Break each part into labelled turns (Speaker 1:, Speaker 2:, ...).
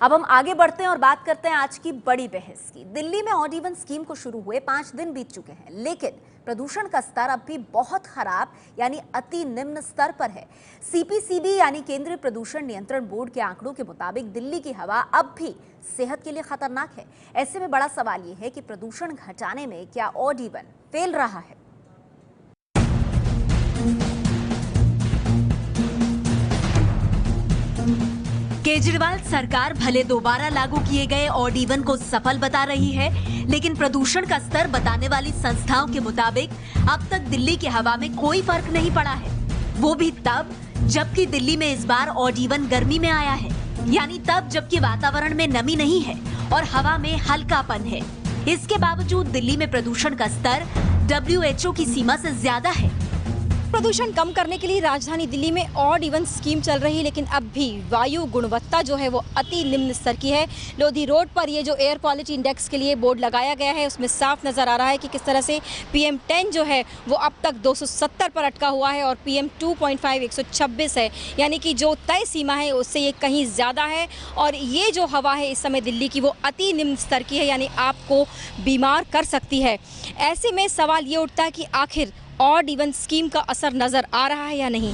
Speaker 1: अब हम आगे बढ़ते हैं और बात करते हैं आज की बड़ी बहस की। दिल्ली में ऑड इवन स्कीम को शुरू हुए 5 दिन बीत चुके हैं, लेकिन प्रदूषण का स्तर अब भी बहुत खराब यानी अति निम्न स्तर पर है। सीपीसीबी यानी केंद्रीय प्रदूषण नियंत्रण बोर्ड के आंकड़ों के मुताबिक दिल्ली की हवा अब भी सेहत के लिए खतरनाक है। ऐसे में बड़ा सवाल ये है कि प्रदूषण घटाने में क्या ऑड इवन फेल रहा है। केजरीवाल सरकार भले दोबारा लागू किए गए ऑड इवन को सफल बता रही है, लेकिन प्रदूषण का स्तर बताने वाली संस्थाओं के मुताबिक अब तक दिल्ली की हवा में कोई फर्क नहीं पड़ा है। वो भी तब जबकि दिल्ली में इस बार ऑड इवन गर्मी में आया है, यानी तब जबकि वातावरण में नमी नहीं है और हवा में हल्कापन है। इसके बावजूद दिल्ली में प्रदूषण का स्तर WHO की सीमा से ज्यादा है।
Speaker 2: प्रदूषण कम करने के लिए राजधानी दिल्ली में ऑड इवन स्कीम चल रही है, लेकिन अब भी वायु गुणवत्ता जो है वो अति निम्न स्तर की है। लोधी रोड पर ये जो एयर क्वालिटी इंडेक्स के लिए बोर्ड लगाया गया है, उसमें साफ नजर आ रहा है कि किस तरह से PM10 जो है वो अब तक 270 पर अटका हुआ है और PM2.5 126 है, यानी कि जो तय सीमा है उससे ये कहीं ज़्यादा है। और ये जो हवा है इस समय दिल्ली की वो अति निम्न स्तर की है, यानी आपको बीमार कर सकती है। ऐसे में सवाल ये उठता है कि आखिर ऑड इवन स्कीम का असर नजर आ रहा है या नहीं।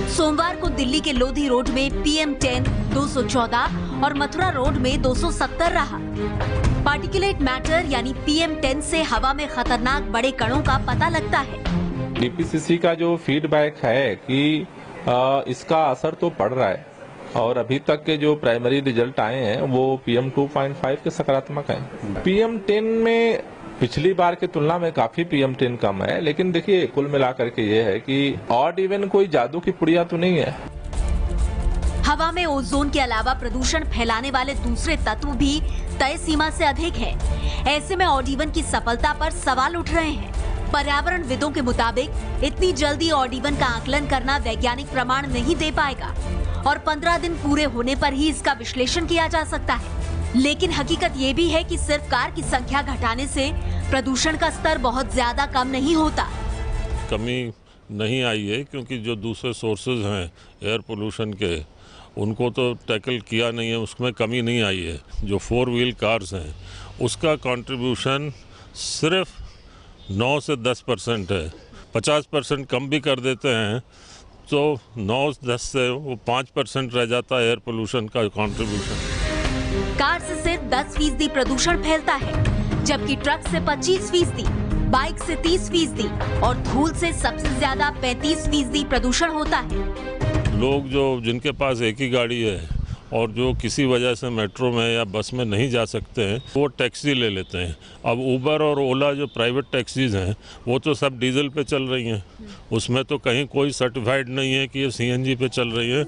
Speaker 1: सोमवार को दिल्ली के लोधी रोड में PM10 214 और मथुरा रोड में 270 रहा। पार्टिकुलेट मैटर यानी PM10 से हवा में खतरनाक बड़े कणों का पता लगता है।
Speaker 3: DPCC का जो फीडबैक है कि इसका असर तो पड़ रहा है और अभी तक के जो प्राइमरी रिजल्ट आए हैं वो PM2.5 के सकारात्मक हैं। PM10 में पिछली बार की तुलना में काफी PM10 कम है, लेकिन देखिए कुल मिलाकर के ये है कि ऑड इवन कोई जादू की पुड़िया तो नहीं है।
Speaker 1: हवा में ओजोन के अलावा प्रदूषण फैलाने वाले दूसरे तत्व भी तय सीमा से अधिक है। ऐसे में ऑड इवन की सफलता पर सवाल उठ रहे हैं। पर्यावरण विदों के मुताबिक इतनी जल्दी ऑड इवन का आकलन करना वैज्ञानिक प्रमाण नहीं दे पाएगा और 15 दिन पूरे होने पर ही इसका विश्लेषण किया जा सकता है। लेकिन हकीकत ये भी है कि सिर्फ कार की संख्या घटाने से प्रदूषण का स्तर बहुत ज्यादा कम नहीं होता।
Speaker 4: कमी नहीं आई है क्योंकि जो दूसरे सोर्सेज हैं एयर पोल्यूशन के, उनको तो टैकल किया नहीं है, उसमें कमी नहीं आई है। जो 4 व्हील कार्स हैं उसका कंट्रीब्यूशन सिर्फ 9 से 10% है। 50% कम भी कर देते हैं तो 9-10 से वो 5% रह जाता है एयर पोल्यूशन का कंट्रीब्यूशन।
Speaker 1: कार से सिर्फ 10% प्रदूषण फैलता है, जबकि ट्रक से 25%, बाइक से 30% और धूल से सबसे ज्यादा 35% प्रदूषण होता है।
Speaker 4: लोग जो जिनके पास एक ही गाड़ी है और जो किसी वजह से मेट्रो में या बस में नहीं जा सकते हैं, वो टैक्सी ले लेते हैं। अब उबर और ओला जो प्राइवेट टैक्सीज हैं वो तो सब डीजल पे चल रही हैं, उसमें तो कहीं कोई सर्टिफाइड नहीं है कि ये CNG पे चल रही है।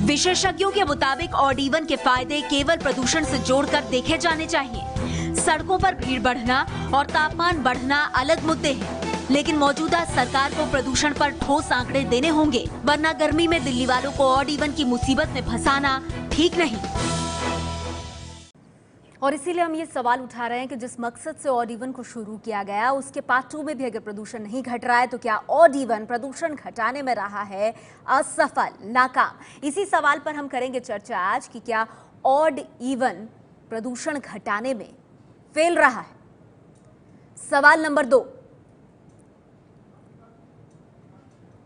Speaker 1: विशेषज्ञों के मुताबिक ऑड इवन के फायदे केवल प्रदूषण से जोड़कर देखे जाने चाहिए। सड़कों पर भीड़ बढ़ना और तापमान बढ़ना अलग मुद्दे हैं, लेकिन मौजूदा सरकार को प्रदूषण पर ठोस आंकड़े देने होंगे, वरना गर्मी में दिल्ली वालों को ऑड इवन की मुसीबत में फंसाना ठीक नहीं। और इसीलिए हम ये सवाल उठा रहे हैं कि जिस मकसद से ऑड इवन को शुरू किया गया उसके पार्ट 2 में भी अगर प्रदूषण नहीं घट रहा है तो क्या ऑड इवन प्रदूषण घटाने में रहा है असफल, नाकाम? इसी सवाल पर हम करेंगे चर्चा आज कि क्या ऑड इवन प्रदूषण घटाने में फेल रहा है। सवाल नंबर 2,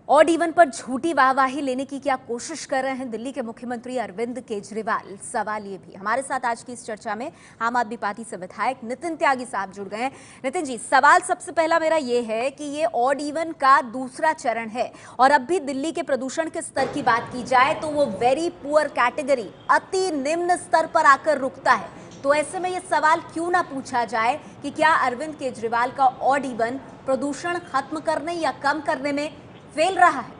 Speaker 1: ऑड इवन पर झूठी वाहवाही लेने की क्या कोशिश कर रहे हैं दिल्ली के मुख्यमंत्री अरविंद केजरीवाल? सवाल ये भी। हमारे साथ आज की इस चर्चा में आम आदमी पार्टी से विधायक नितिन त्यागी साहब जुड़ गए हैं। नितिन जी, सवाल सबसे पहला मेरा ये है कि ये ऑड इवन का दूसरा चरण है और अब भी दिल्ली के प्रदूषण के स्तर की बात की जाए तो वो वेरी पुअर कैटेगरी, अति निम्न स्तर पर आकर रुकता है। तो ऐसे में ये सवाल क्यों ना पूछा जाए कि क्या अरविंद केजरीवाल का ऑड इवन प्रदूषण खत्म करने या कम करने में फेल रहा है?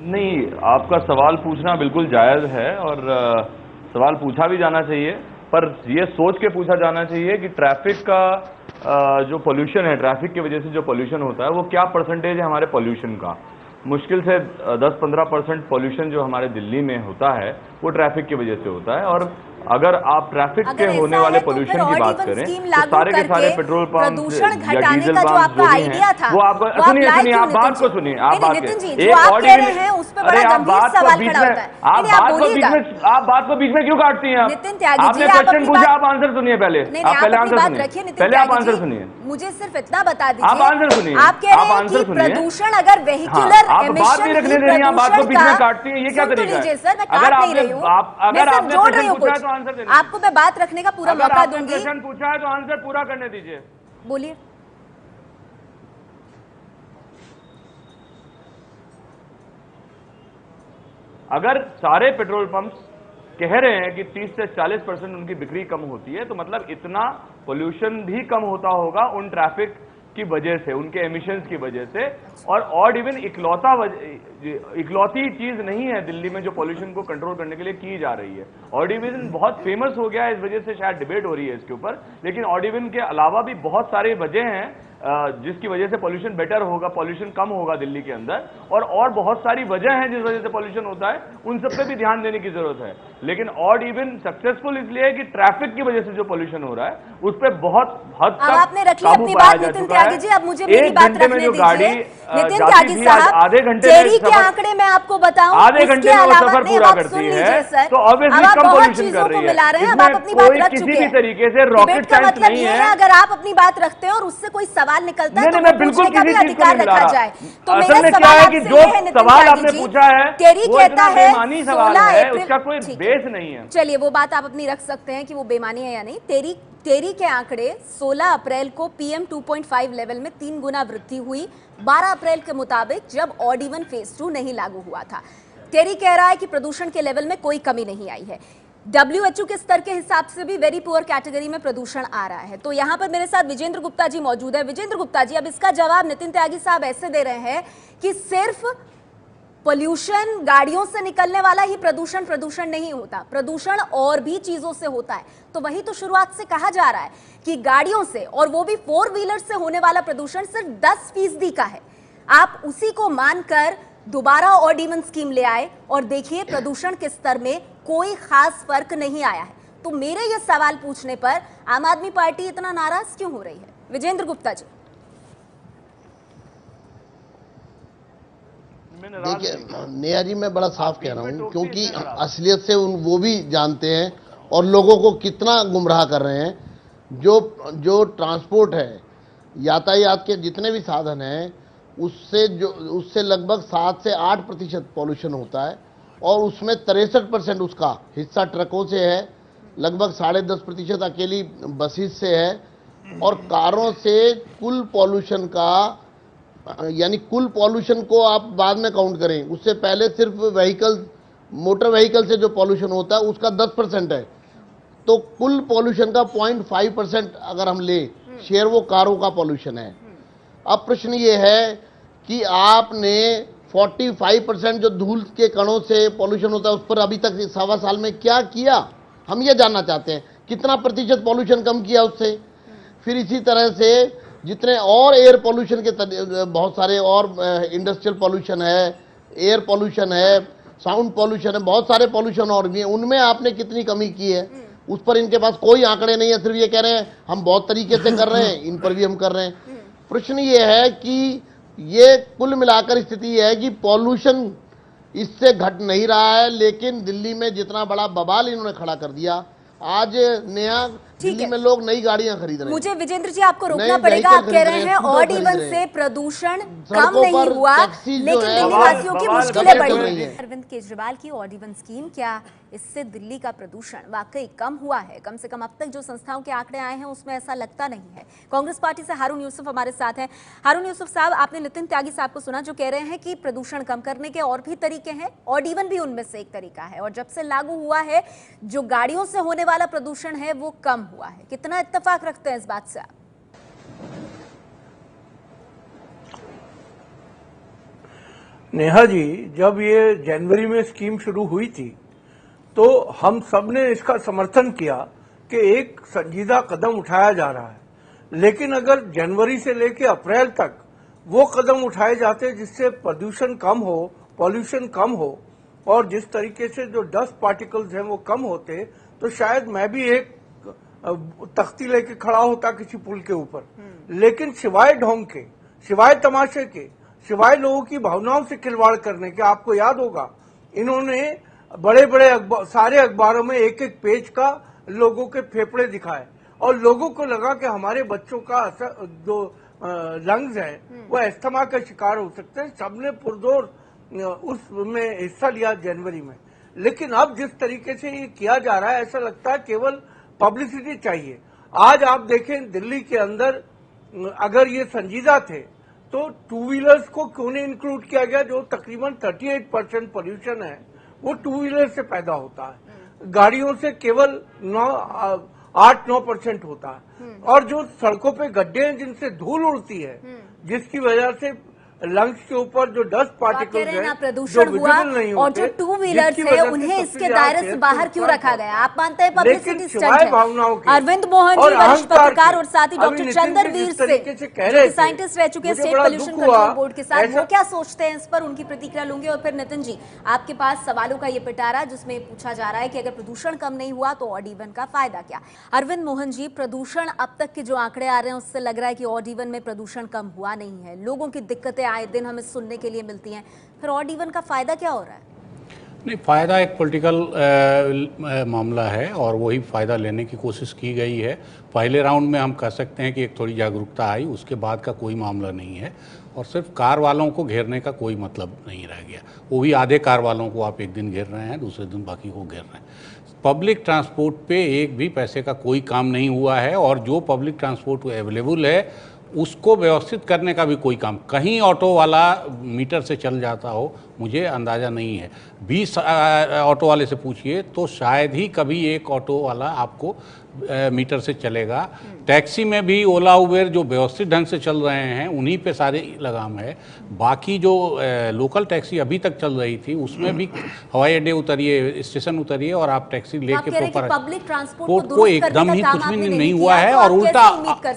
Speaker 5: नहीं, आपका सवाल पूछना बिल्कुल जायज है और सवाल पूछा भी जाना चाहिए, पर यह सोच के पूछा जाना चाहिए कि ट्रैफिक का जो पोल्यूशन है, ट्रैफिक की वजह से जो पोल्यूशन होता है वो क्या परसेंटेज है हमारे पोल्यूशन का। मुश्किल से 10-15% पोल्यूशन जो हमारे दिल्ली में होता है वो ट्रैफिक की वजह से होता है और अगर आप ट्रैफिक के
Speaker 1: अगर
Speaker 5: होने
Speaker 1: ऐसा
Speaker 5: वाले
Speaker 1: है तो
Speaker 5: पोल्यूशन
Speaker 1: फिर
Speaker 5: की
Speaker 1: ऑड
Speaker 5: बात
Speaker 1: इवन
Speaker 5: करें
Speaker 1: स्कीम
Speaker 5: तो
Speaker 1: लागू
Speaker 5: सारे के सारे
Speaker 1: करके
Speaker 5: पेट्रोल पंप
Speaker 1: प्रदूषण
Speaker 5: या
Speaker 1: घटाने
Speaker 5: डीजल
Speaker 1: का जो
Speaker 5: पंप
Speaker 1: आपका
Speaker 5: जो भी
Speaker 1: आइडिया
Speaker 5: हैं
Speaker 1: था
Speaker 5: वो आपको
Speaker 1: वो आप
Speaker 5: सुनिए
Speaker 1: लाए
Speaker 5: सुनिए
Speaker 1: क्यों
Speaker 5: आप बात
Speaker 1: नितिन
Speaker 5: को
Speaker 1: जी?
Speaker 5: सुनिए आप
Speaker 1: नहीं,
Speaker 5: बात
Speaker 1: नितिन जी,
Speaker 5: के
Speaker 1: जो आप कह रहे हैं उस पे बड़ा गंभीर सवाल खड़ा होता है।
Speaker 5: आप
Speaker 1: नहीं, आप
Speaker 5: बात को बीच
Speaker 1: बोलिएगा।
Speaker 5: में आप बात को बीच में क्यों काटती हैं?
Speaker 1: नितिन त्यागी जी,
Speaker 5: आपने
Speaker 1: आप
Speaker 5: क्वेश्चन
Speaker 1: अपनी
Speaker 5: पूछा,
Speaker 1: बात-
Speaker 5: आप आंसर सुनिए पहले।
Speaker 1: नहीं,
Speaker 5: आप
Speaker 1: आप
Speaker 5: पहले
Speaker 1: अपनी
Speaker 5: आंसर
Speaker 1: बात
Speaker 5: सुनिए,
Speaker 1: रखिए नितिन
Speaker 5: पहले आप
Speaker 1: त्यागी
Speaker 5: आंसर
Speaker 1: जी।
Speaker 5: सुनिए।
Speaker 1: मुझे सिर्फ इतना बता
Speaker 5: आप
Speaker 1: दीजिए,
Speaker 5: आंसर सुनिए,
Speaker 1: आप कह रहे
Speaker 5: आप
Speaker 1: हैं
Speaker 5: आंसर
Speaker 1: कि
Speaker 5: सुनिए।
Speaker 1: प्रदूषण अगर वेहिकुलर
Speaker 5: हाँ, आप बात नहीं रखने दे रही हैं, आप बात को बीच में काटती हैं, ये क्या
Speaker 1: सुन तो
Speaker 5: तरीका है?
Speaker 1: लीजिए सर, मैं
Speaker 5: अगर
Speaker 1: काट नहीं
Speaker 5: आपने
Speaker 1: रही हूँ,
Speaker 5: अगर
Speaker 1: मैं सिर्फ
Speaker 5: आपने
Speaker 1: जोड़ रही
Speaker 5: क्वेश्चन
Speaker 1: हूँ
Speaker 5: पूछा है
Speaker 1: कुछ।
Speaker 5: तो आंसर देने
Speaker 1: आपको मैं बात रखने का पूरा
Speaker 5: अगर
Speaker 1: मौका
Speaker 5: आपने
Speaker 1: दूंगी।
Speaker 5: क्वेश्चन पूछा है तो आंसर पूरा करने दीजिए।
Speaker 1: बोलिए।
Speaker 5: अगर सारे पेट्रोल पंप्स कह रहे हैं कि 30 से 40% उनकी बिक्री कम होती है तो मतलब इतना पोल्यूशन भी कम होता होगा उन ट्रैफिक की वजह से, उनके एमिशंस की वजह से। और ऑड इवन इकलौती चीज नहीं है दिल्ली में जो पोल्यूशन को कंट्रोल करने के लिए की जा रही है। ऑड इवन बहुत फेमस हो गया है, इस वजह से शायद डिबेट हो रही है इसके ऊपर, लेकिन ऑड इवन के अलावा भी बहुत सारी वजह हैं जिसकी वजह से पोल्यूशन बेटर होगा, पोल्यूशन कम होगा दिल्ली के अंदर। और बहुत सारी वजह हैं जिस वजह से पोल्यूशन होता है, उन सब पे भी ध्यान देने की जरूरत है। लेकिन ऑड इवन सक्सेसफुल इसलिए है कि ट्रैफिक की वजह से जो पोल्यूशन हो रहा है उस पर बहुत हद
Speaker 1: अब
Speaker 5: तक
Speaker 1: आपने रख ली
Speaker 5: काबू
Speaker 1: अपनी
Speaker 5: पाया
Speaker 1: बात
Speaker 5: जा
Speaker 1: नितिन
Speaker 5: चुका है।
Speaker 1: त्यागी जी, अब मुझे मेरी
Speaker 5: एक
Speaker 1: बात
Speaker 5: घंटे में
Speaker 1: रखने
Speaker 5: जो
Speaker 1: दीजिए।
Speaker 5: गाड़ी
Speaker 1: नितिन
Speaker 5: जाती
Speaker 1: त्यागी
Speaker 5: थी, आज
Speaker 1: साहब,
Speaker 5: आधे घंटे
Speaker 1: टेरी
Speaker 5: में
Speaker 1: के आंकड़े मैं आपको बताऊं,
Speaker 5: आधे घंटे में वो सफर पूरा करती है, तो ऑब्वियसली कम पोल्यूशन कर रही है।
Speaker 1: मिला रहे हैं, अब
Speaker 5: इसमें
Speaker 1: आप अपनी बात
Speaker 5: कोई
Speaker 1: रख
Speaker 5: किसी
Speaker 1: चुके
Speaker 5: भी
Speaker 1: हैं।
Speaker 5: तरीके से
Speaker 1: डिबेट
Speaker 5: रॉकेट
Speaker 1: का
Speaker 5: साइंस
Speaker 1: मतलब
Speaker 5: नहीं
Speaker 1: ये
Speaker 5: है।
Speaker 1: है अगर आप अपनी बात रखते हैं और उससे कोई सवाल निकलता है
Speaker 5: नहीं,
Speaker 1: तो
Speaker 5: मैं
Speaker 1: वो
Speaker 5: बिल्कुल
Speaker 1: पूछने का भी
Speaker 5: किसी चीज को
Speaker 1: अधिकार
Speaker 5: नहीं मिला
Speaker 1: रखा
Speaker 5: रहा।
Speaker 1: जाए। तो
Speaker 5: असल
Speaker 1: मेरा
Speaker 5: में क्या
Speaker 1: सवाल
Speaker 5: है कि
Speaker 1: आपसे
Speaker 5: जो
Speaker 1: ये है नितिन
Speaker 5: सवाल
Speaker 1: त्यागी
Speaker 5: आपने
Speaker 1: जी,
Speaker 5: पूछा है
Speaker 1: टेरी
Speaker 5: वो
Speaker 1: कहता
Speaker 5: इतना
Speaker 1: है
Speaker 5: बेईमानी सवाल
Speaker 1: 16
Speaker 5: है,
Speaker 1: अप्रैल
Speaker 5: उसका कोई
Speaker 1: ठीक
Speaker 5: बेस नहीं है।
Speaker 1: चलिए वो बात आप अपनी रख सकते हैं कि वो बेईमानी है या नहीं। टेरी के आंकड़े 16 अप्रैल को PM 2.5 लेवल में 3 गुना वृद्धि हुई 12 अप्रैल के मुताबिक, जब ऑड इवन फेज 2 नहीं लागू हुआ था। टेरी कह रहा है कि प्रदूषण के लेवल में कोई कमी नहीं आई है। WHO के स्तर के हिसाब से भी वेरी पुअर कैटेगरी में प्रदूषण आ रहा है। तो यहां पर मेरे साथ विजेंद्र गुप्ता जी मौजूद है। विजेंद्र गुप्ता जी, अब इसका जवाब नितिन त्यागी साहब ऐसे दे रहे हैं कि सिर्फ पोल्यूशन, गाड़ियों से निकलने वाला ही प्रदूषण नहीं होता, प्रदूषण और भी चीजों से होता है। तो वही तो शुरुआत से कहा जा रहा है कि गाड़ियों से, और वो भी 4 व्हीलर से होने वाला प्रदूषण सिर्फ 10% का है। आप उसी को मानकर दोबारा ऑड इवन स्कीम ले आए और देखिए प्रदूषण के स्तर में कोई खास फर्क नहीं आया है। तो मेरे ये सवाल पूछने पर आम आदमी पार्टी इतना नाराज क्यों हो रही है? विजेंद्र गुप्ता जी।
Speaker 6: देखिए नेहा जी, मैं बड़ा साफ कह रहा हूँ, क्योंकि असलियत से वो भी जानते हैं और लोगों को कितना गुमराह कर रहे हैं। जो ट्रांसपोर्ट है, यातायात के जितने भी साधन हैं, उससे लगभग 7 से 8% पॉल्यूशन होता है और उसमें 63% उसका हिस्सा ट्रकों से है, लगभग 10.5% अकेली बसेस से है, और कारों से कुल पॉल्यूशन का, यानी कुल पॉल्यूशन को आप बाद में काउंट करें, उससे पहले सिर्फ मोटर व्हीकल से जो पॉल्यूशन होता है उसका 10% है। तो कुल पॉल्यूशन का 0.5% अगर हम ले शेयर, वो कारों का पॉल्यूशन है। अब प्रश्न ये है कि आपने 45% जो धूल के कणों से पॉल्यूशन होता है उस पर अभी तक 1.25 साल में क्या किया, हम ये जानना चाहते हैं। कितना प्रतिशत पॉल्यूशन कम किया उससे? फिर इसी तरह से जितने और एयर पॉल्यूशन के बहुत सारे और इंडस्ट्रियल पॉल्यूशन है, एयर पॉल्यूशन है, साउंड पॉल्यूशन है, बहुत सारे पॉल्यूशन और भी हैं, उनमें आपने कितनी कमी की है? उस पर इनके पास कोई आंकड़े नहीं है, सिर्फ ये कह रहे हैं हम बहुत तरीके से कर रहे हैं, इन पर भी हम कर रहे हैं। प्रश्न ये है कि ये कुल मिलाकर स्थिति है कि पॉल्यूशन इससे घट नहीं रहा है, लेकिन दिल्ली में जितना बड़ा बवाल इन्होंने खड़ा कर दिया, आज नया दिल्ली में लोग नई गाड़ियां खरीद रहे हैं।
Speaker 1: मुझे विजेंद्र जी आपको रोकना पड़ेगा। आप कह रहे हैं ऑड इवन से प्रदूषण कम नहीं हुआ, लेकिन दिल्ली वासियों की मुश्किलें बढ़ी हैं। अरविंद केजरीवाल की ऑड इवन स्कीम, क्या इससे दिल्ली का प्रदूषण वाकई कम हुआ है? कम से कम अब तक जो संस्थाओं के आंकड़े आए हैं उसमें ऐसा लगता नहीं है। कांग्रेस पार्टी से हारून यूसुफ हमारे साथ हैं। हारून यूसुफ साहब, आपने नितिन त्यागी साहब को सुना जो कह रहे हैं कि प्रदूषण कम करने के और भी तरीके हैं, ऑड इवन भी उनमें से एक तरीका है, और जब से लागू हुआ है जो गाड़ियों से होने वाला प्रदूषण है वो कम हुआ है। कितना इत्तेफाक रखते हैं इस बात से आप?
Speaker 7: नेहा जी, जब ये जनवरी में स्कीम शुरू हुई थी तो हम सब ने इसका समर्थन किया कि एक संजीदा कदम उठाया जा रहा है, लेकिन अगर जनवरी से लेकर अप्रैल तक वो कदम उठाए जाते जिससे प्रदूषण कम हो, पॉल्यूशन कम हो, और जिस तरीके से जो डस्ट पार्टिकल्स हैं वो कम होते, तो शायद मैं भी एक तख्ती लेके खड़ा होता किसी पुल के ऊपर। लेकिन सिवाय ढोंग के, सिवाय तमाशे के, सिवाय लोगों की भावनाओं से खिलवाड़ करने के, आपको याद होगा इन्होंने बड़े बड़े सारे अखबारों में एक एक पेज का लोगों के फेफड़े दिखाए और लोगों को लगा कि हमारे बच्चों का जो लंग्स है वो अस्थमा का शिकार हो सकते हैं। सबने पुरजोर उसमें हिस्सा लिया जनवरी में। लेकिन अब जिस तरीके से ये किया जा रहा है, ऐसा लगता है केवल पब्लिसिटी चाहिए। आज आप देखें दिल्ली के अंदर अगर ये संजीदा थे तो टू व्हीलर्स को क्यों नहीं इंक्लूड किया गया, जो तकरीबन 38% पोल्यूशन है वो टू व्हीलर से पैदा होता है। गाड़ियों से केवल 8-9% होता है। और जो सड़कों पे गड्ढे हैं जिनसे धूल उड़ती है, जिसकी वजह से लंग्स के ऊपर जो डस्ट पार्टिकल्स हैं
Speaker 1: प्रदूषण हुआ, और जो टू व्हीलर्स है उन्हें इसके दायरे से बाहर क्यों रखा गया? आप मानते हैं पब्लिसिटी स्टंट है? अरविंद मोहन जी, वरिष्ठ पत्रकार, और साथ ही डॉक्टर चंद्रवीर सिंह जो साइंटिस्ट रह चुके हैं स्टेट पोल्यूशन कंट्रोल बोर्ड के साथ, वो क्या सोचते हैं इस पर, उनकी प्रतिक्रिया लूंगी। और फिर नितिन जी, आपके पास सवालों का ये पिटारा जिसमें पूछा जा रहा है कि अगर प्रदूषण कम नहीं हुआ तो ऑड इवन का फायदा क्या? अरविंद मोहन जी, प्रदूषण अब तक के जो आंकड़े आ रहे हैं उससे लग रहा है कि ऑड इवन में प्रदूषण कम हुआ नहीं है। लोगों की दिक्कतें आए दिन हमें सुनने के लिए मिलती हैं, फिर ऑड इवन का फायदा क्या हो रहा है?
Speaker 8: नहीं, फ़ायदा एक पॉलिटिकल मामला है और वही फ़ायदा लेने की कोशिश की गई है। पहले राउंड में हम कह सकते हैं कि एक थोड़ी जागरूकता आई, उसके बाद का कोई मामला नहीं है और सिर्फ कार वालों को घेरने का कोई मतलब नहीं रह गया। वो भी आधे कार वालों को आप एक दिन घेर रहे हैं, दूसरे दिन बाकी को घेर रहे हैं। पब्लिक ट्रांसपोर्ट पे एक भी पैसे का कोई काम नहीं हुआ है और जो पब्लिक ट्रांसपोर्ट अवेलेबल है उसको व्यवस्थित करने का भी कोई काम, कहीं ऑटो वाला मीटर से चल जाता हो मुझे अंदाज़ा नहीं है। 20 ऑटो वाले से पूछिए तो शायद ही कभी एक ऑटो वाला आपको मीटर से चलेगा। टैक्सी में भी ओला उबेर जो व्यवस्थित ढंग से चल रहे हैं उन्हीं पे सारे लगाम है। बाकी जो लोकल टैक्सी अभी तक चल रही थी उसमें भी हवाई अड्डे उतरिए, स्टेशन उतरिए और आप टैक्सी लेके प्रॉपर
Speaker 1: पब्लिक ट्रांसपोर्ट
Speaker 8: को एकदम ही कुछ भी नहीं हुआ है। और उल्टा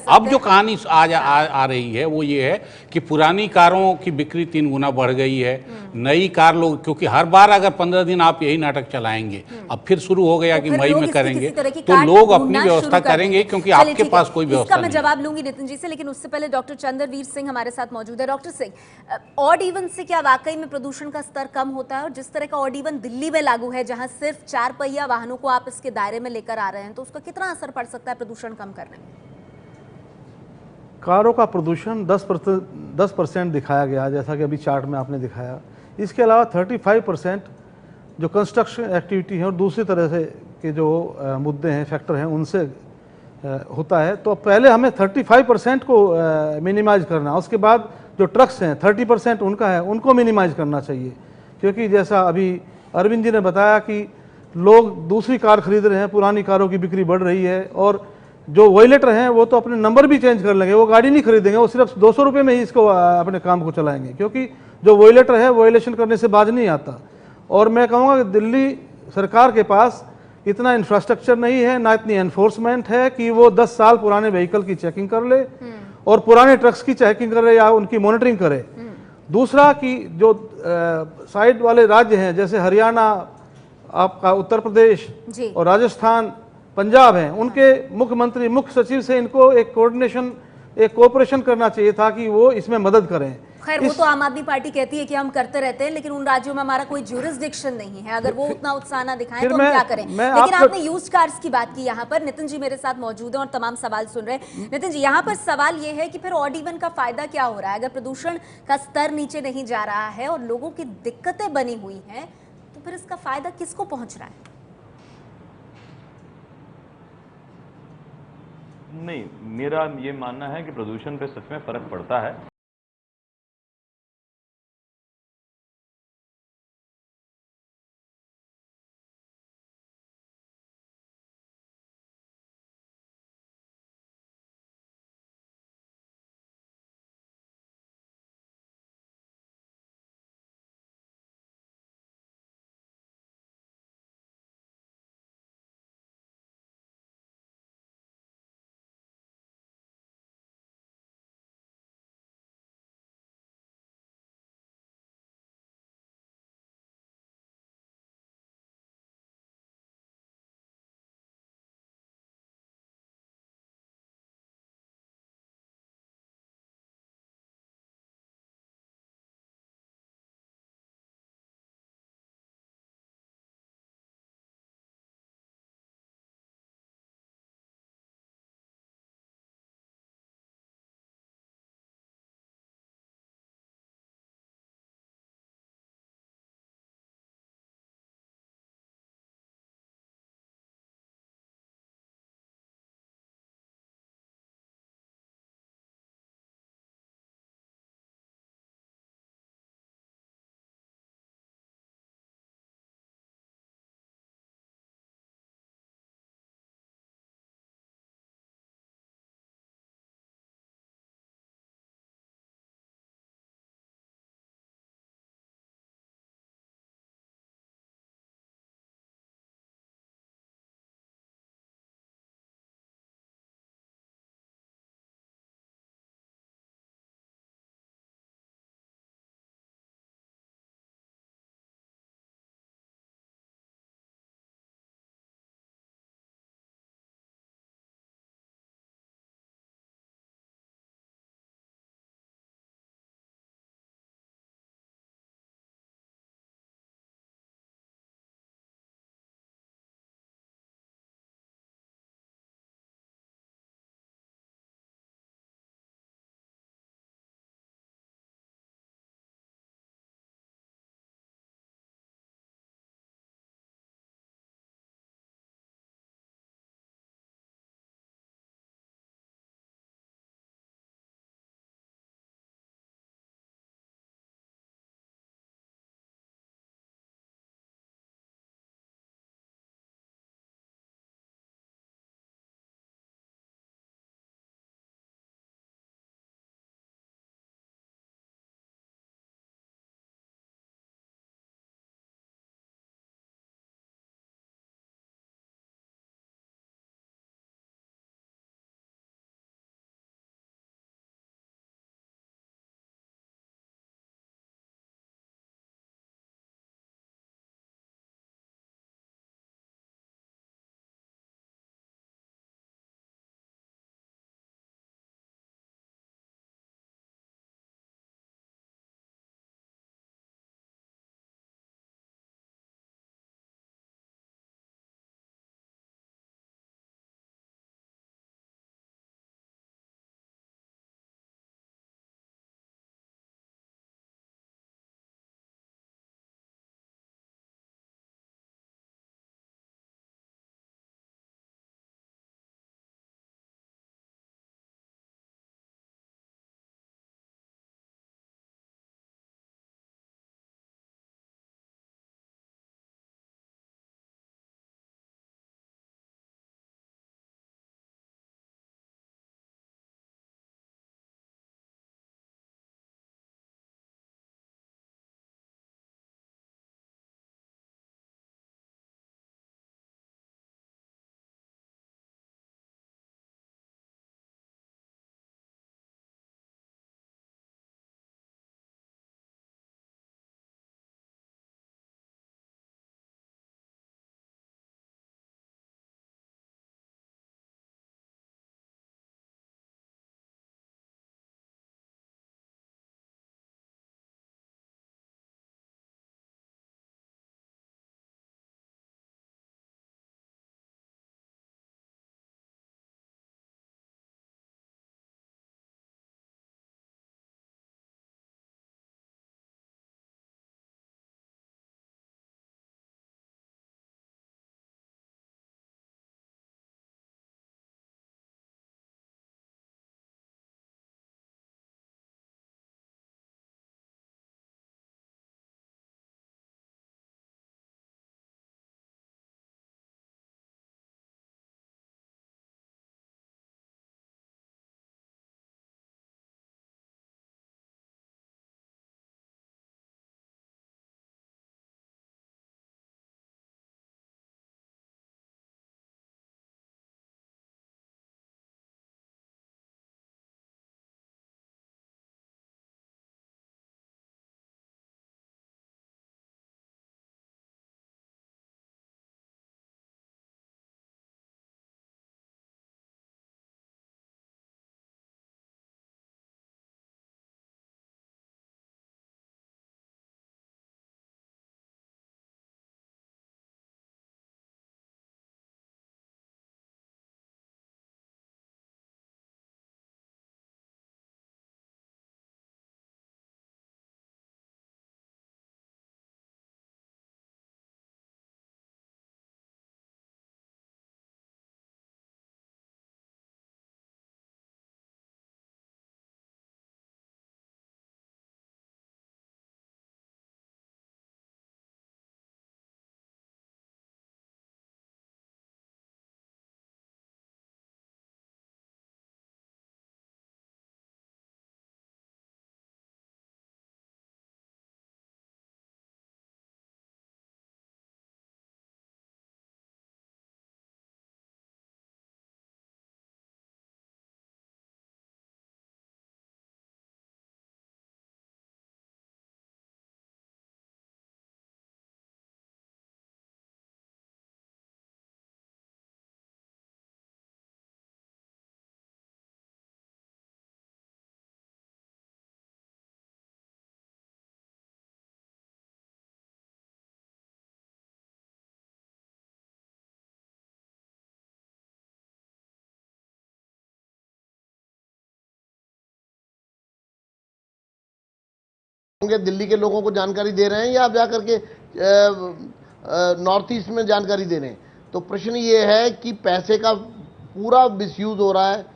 Speaker 8: अब जो कहानी आ रही है वो ये है कि पुरानी कारों की बिक्री 3 गुना बढ़ गई है। नई कार लोग, क्योंकि हर बार अगर 15 दिन आप यही नाटक चलाएंगे, अब फिर शुरू हो गया कि मई में करेंगे, तो लोग अपनी व्यवस्था करेंगे क्योंकि आपके पास कोई व्यवस्था नहीं।
Speaker 1: मैं जवाब लूंगी नितिन जी से, लेकिन उससे पहले डॉक्टर चंद्रवीर सिंह हमारे साथ मौजूद है। डॉक्टर सिंह, ऑड इवन से क्या वाकई में प्रदूषण का स्तर कम होता है? और जिस तरह का ऑड इवन दिल्ली में लागू है जहां सिर्फ 4 पहिया वाहनों को आप इसके दायरे में लेकर आ रहे हैं, तो उसका कितना असर पड़ सकता है प्रदूषण कम करने में?
Speaker 9: कारों का प्रदूषण 10% दिखाया गया, जैसा कि अभी चार्ट में आपने दिखाया। इसके अलावा 35% जो कंस्ट्रक्शन एक्टिविटी है और दूसरी तरह से के जो मुद्दे हैं, फैक्टर हैं, उनसे होता है। तो पहले हमें 35% को मिनिमाइज करना, उसके बाद जो ट्रक्स हैं 30% उनका है, उनको मिनिमाइज करना चाहिए। क्योंकि जैसा अभी अरविंद जी ने बताया कि लोग दूसरी कार खरीद रहे हैं, पुरानी कारों की बिक्री बढ़ रही है और जो वॉयलेटर हैं वो तो अपने नंबर भी चेंज कर लेंगे, वो गाड़ी नहीं खरीदेंगे, वो सिर्फ 200 रुपये में ही इसको अपने काम को चलाएंगे, क्योंकि जो वॉयलेटर है वॉयलेशन करने से बाज नहीं आता। और मैं कहूँगा कि दिल्ली सरकार के पास इतना इंफ्रास्ट्रक्चर नहीं है, ना इतनी एनफोर्समेंट है कि वो 10 साल पुराने व्हीकल की चेकिंग कर ले और पुराने ट्रक्स की चेकिंग करे या उनकी मॉनिटरिंग करे। दूसरा कि जो साइड वाले राज्य हैं जैसे हरियाणा, आपका उत्तर प्रदेश और राजस्थान, पंजाब हैं, उनके मुख्यमंत्री, मुख्य सचिव से इनको एक कोऑर्डिनेशन, एक कोऑपरेशन करना चाहिए था कि वो इसमें मदद करें।
Speaker 1: खैर वो तो आम आदमी पार्टी कहती है कि हम करते रहते हैं, लेकिन उन राज्यों में हमारा कोई ज्यूरिसडिक्शन नहीं है। अगर वो उतना उत्साह ना दिखाएं तो हम क्या करें? लेकिन आपने यूज्ड कार्स की बात की यहाँ पर। नितिन जी मेरे साथ मौजूद हैं और तमाम सवाल सुन रहे हैं। नितिन जी, यहाँ पर सवाल ये है कि फिर ऑड इवन का फायदा क्या हो रहा है? अगर प्रदूषण का स्तर नीचे नहीं जा रहा है और लोगों की दिक्कतें बनी हुई हैं, तो फिर इसका फायदा किसको पहुंच रहा है?
Speaker 5: नहीं, मेरा ये मानना है कि प्रदूषण पे सच में फर्क पड़ता है।
Speaker 6: होंगे, दिल्ली के लोगों को जानकारी दे रहे हैं या आप जाकर के नॉर्थ ईस्ट में जानकारी दे रहे हैं? तो प्रश्न ये है कि पैसे का पूरा मिसयूज हो रहा है,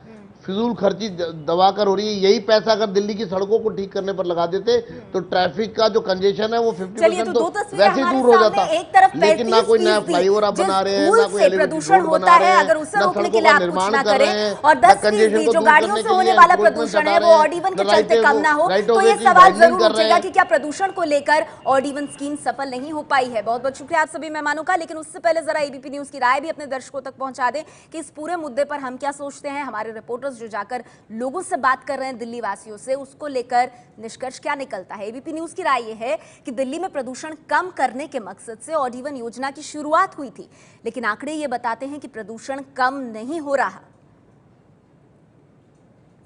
Speaker 6: फिजूल खर्ची दबाकर हो रही है। यही पैसा अगर दिल्ली की सड़कों को ठीक करने पर लगा देते तो ट्रैफिक का जो कंजेशन है वो 50% तो वैसे ही दूर हो जाता।
Speaker 1: एक तरफ
Speaker 6: लेकिन ना कोई नया फ्लाईओवर आप बना रहे हैं, ना कोई
Speaker 1: प्रदूषण होता है, अगर उसे रोकने के लिए आप कुछ ना करें और 10% जो गाड़ियों से होने वाला प्रदूषण है वो ऑड इवन के चलते कम ना हो, तो ये सवाल जरूर उठेगा कि क्या प्रदूषण को लेकर ऑड इवन स्कीम सफल नहीं हो पाई है। बहुत बहुत शुक्रिया आप सभी मेहमानों का। लेकिन उससे पहले जरा एबीपी न्यूज की राय भी अपने दर्शकों तक पहुंचा दें कि इस पूरे मुद्दे पर हम क्या सोचते हैं। हमारे रिपोर्टर्स जो जाकर लोगों से बात कर रहे हैं दिल्ली वासियों से, उसको लेकर निष्कर्ष क्या निकलता है। एबीपी न्यूज की राय यह है कि दिल्ली में प्रदूषण कम करने के मकसद से ऑड इवन योजना की शुरुआत हुई थी, लेकिन आंकड़े ये बताते हैं कि प्रदूषण कम नहीं हो रहा।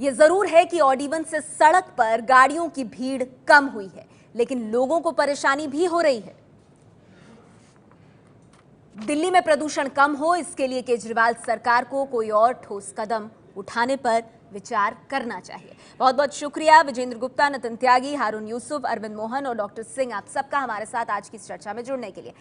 Speaker 1: यह जरूर है कि ऑड इवन से सड़क पर गाड़ियों की भीड़ कम हुई है, लेकिन लोगों को परेशानी भी हो रही है। दिल्ली में प्रदूषण कम हो, इसके लिए केजरीवाल सरकार को कोई और ठोस कदम उठाने पर विचार करना चाहिए। बहुत बहुत शुक्रिया विजेंद्र गुप्ता, नितिन त्यागी, हारून यूसुफ, अरविंद मोहन और डॉक्टर सिंह, आप सबका हमारे साथ आज की इस चर्चा में जुड़ने के लिए।